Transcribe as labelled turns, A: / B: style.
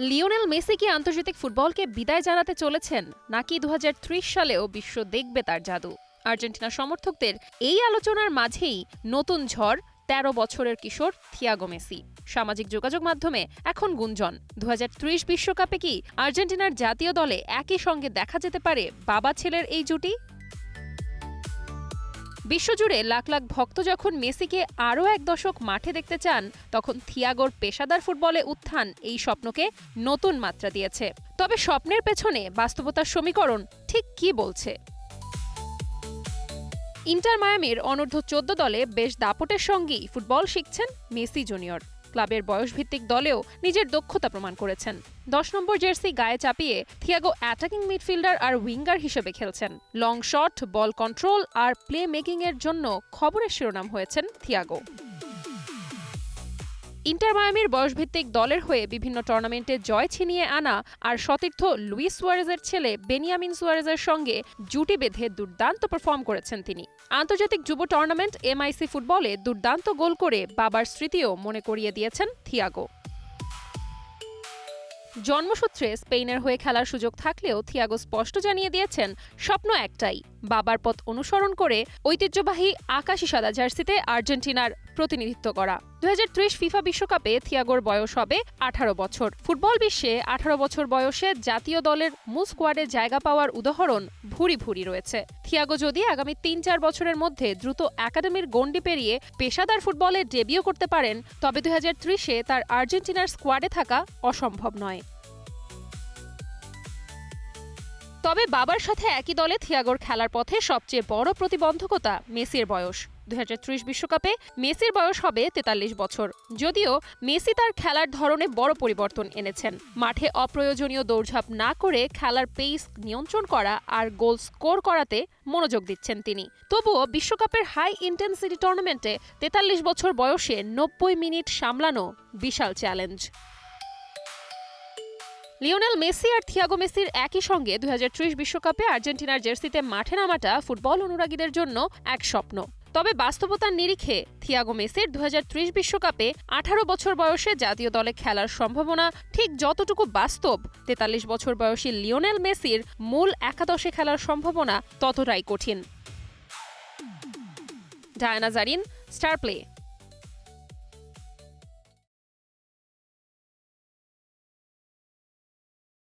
A: Lionel Messi কি আন্তর্জাতিক ফুটবলকে বিদায় জানাতে চলেছেন, নাকি ২০৩০ সালেও বিশ্ব দেখবে তার জাদু? আর্জেন্টিনা সমর্থকদের এই আলোচনার মাঝেই নতুন ঝড় ১৩ বছরের কিশোর থিয়াগো মেসি। সামাজিক যোগাযোগ মাধ্যমে এখন গুঞ্জন, ২০৩০ বিশ্বকাপে কি আর্জেন্টিনার জাতীয় দলে একই সঙ্গে দেখা যেতে পারে বাবা ছেলের এই জুটি? বিশ্বজুড়ে লাখ লাখ ভক্ত যখন মেসিকে আরও এক দশক মাঠে দেখতে চান, তখন থিয়াগোর পেশাদার ফুটবলে উত্থান এই স্বপ্নকে নতুন মাত্রা দিয়েছে। তবে স্বপ্নের পেছনে বাস্তবতার সমীকরণ ঠিক কী বলছে? ইন্টার মায়ামির অনূর্ধ্ব-১৪ দলে বেশ দাপটের সঙ্গেই ফুটবল শিখছেন মেসি জুনিয়র। ক্লাবের বয়সভিত্তিক দলেও নিজের দক্ষতা প্রমাণ করেছেন। ১০ নম্বর জার্সি গায়ে চাপিয়ে থিয়াগো অ্যাটাকিং মিডফিল্ডার আর উইঙ্গার হিসেবে খেলছেন। লং শট, বল কন্ট্রোল আর প্লে মেকিংয়ের জন্য খবরের শিরোনাম হয়েছেন থিয়াগো। ইন্টার মায়ামির বয়সভিত্তিক দলের হয়ে বিভিন্ন টুর্নামেন্টে জয় ছিনিয়ে আনা আর সতীর্থ লুইস সুয়ারেজের ছেলে বেনিয়ামিন সুয়ারেজের সঙ্গে জুটি বেঁধে দুর্দান্ত পারফর্ম করেছেন তিনি। আন্তর্জাতিক যুব টুর্নামেন্ট এমআইসি ফুটবলে দুর্দান্ত গোল করে বাবার স্মৃতিও মনে করিয়ে দিয়েছেন থিয়াগো। জন্মসূত্রে স্পেনের হয়ে খেলার সুযোগ থাকলেও থিয়াগো স্পষ্ট জানিয়ে দিয়েছেন, স্বপ্ন একটাই, বাবার পথ অনুসরণ করে ঐতিহ্যবাহী আকাশি সাদা জার্সিতে আর্জেন্টিনার প্রতিনিধিত্ব করা। ২০৩০ ফিফা বিশ্বকাপে থিয়াগোর বয়স হবে ১৮ বছর। ফুটবল বিশ্বে ১৮ বছর বয়সে জাতীয় দলের মূল স্কোয়াডে জায়গা পাওয়ার উদাহরণ ভুরি ভুরি রয়েছে। থিয়াগো যদি আগামী ৩-৪ বছরের মধ্যে দ্রুত একাডেমির গণ্ডি পেরিয়ে পেশাদার ফুটবলে ডেবিউ করতে পারেন, তবে ২০৩০-এ তার আর্জেন্টিনার স্কোয়াডে থাকা অসম্ভব নয়। তবে বাবার সাথে একই দলে থিয়াগোর খেলার পথে সবচেয়ে বড় প্রতিবন্ধকতা মেসির বয়স। ২০৩০ বিশ্বকাপে মেসির বয়স হবে ৪৩ বছর। যদিও মেসি তার খেলার ধরনে বড় পরিবর্তন এনেছেন। মাঠে অপ্রয়োজনীয় দৌড়ঝাঁপ না করে খেলার পেস নিয়ন্ত্রণ করা আর গোল স্কোর করাতে মনোযোগ দিচ্ছেন তিনি। তবুও বিশ্বকাপের হাই ইন্টেন্সিটি টুর্নামেন্টে ৪৩ বছর বয়সে ৯০ মিনিট সামলানো বিশাল চ্যালেঞ্জ। লিওনেল মেসি আর থিয়াগো মেসির একই সঙ্গে ২০৩০ বিশ্বকাপে আর্জেন্টিনার জার্সিতে মাঠে নামাটা ফুটবল অনুরাগীদের জন্য এক স্বপ্ন। তবে বাস্তবতার নিরিখে থিয়াগো মেসির ২০৩০ বিশ্বকাপে ১৮ বছর বয়সে জাতীয় দলে খেলার সম্ভাবনা ঠিক যতটুকু বাস্তব, ৪৩ বছর বয়সী লিওনেল মেসির মূল একাদশে খেলার সম্ভাবনা ততটাই কঠিন। Diana Zarin, star play.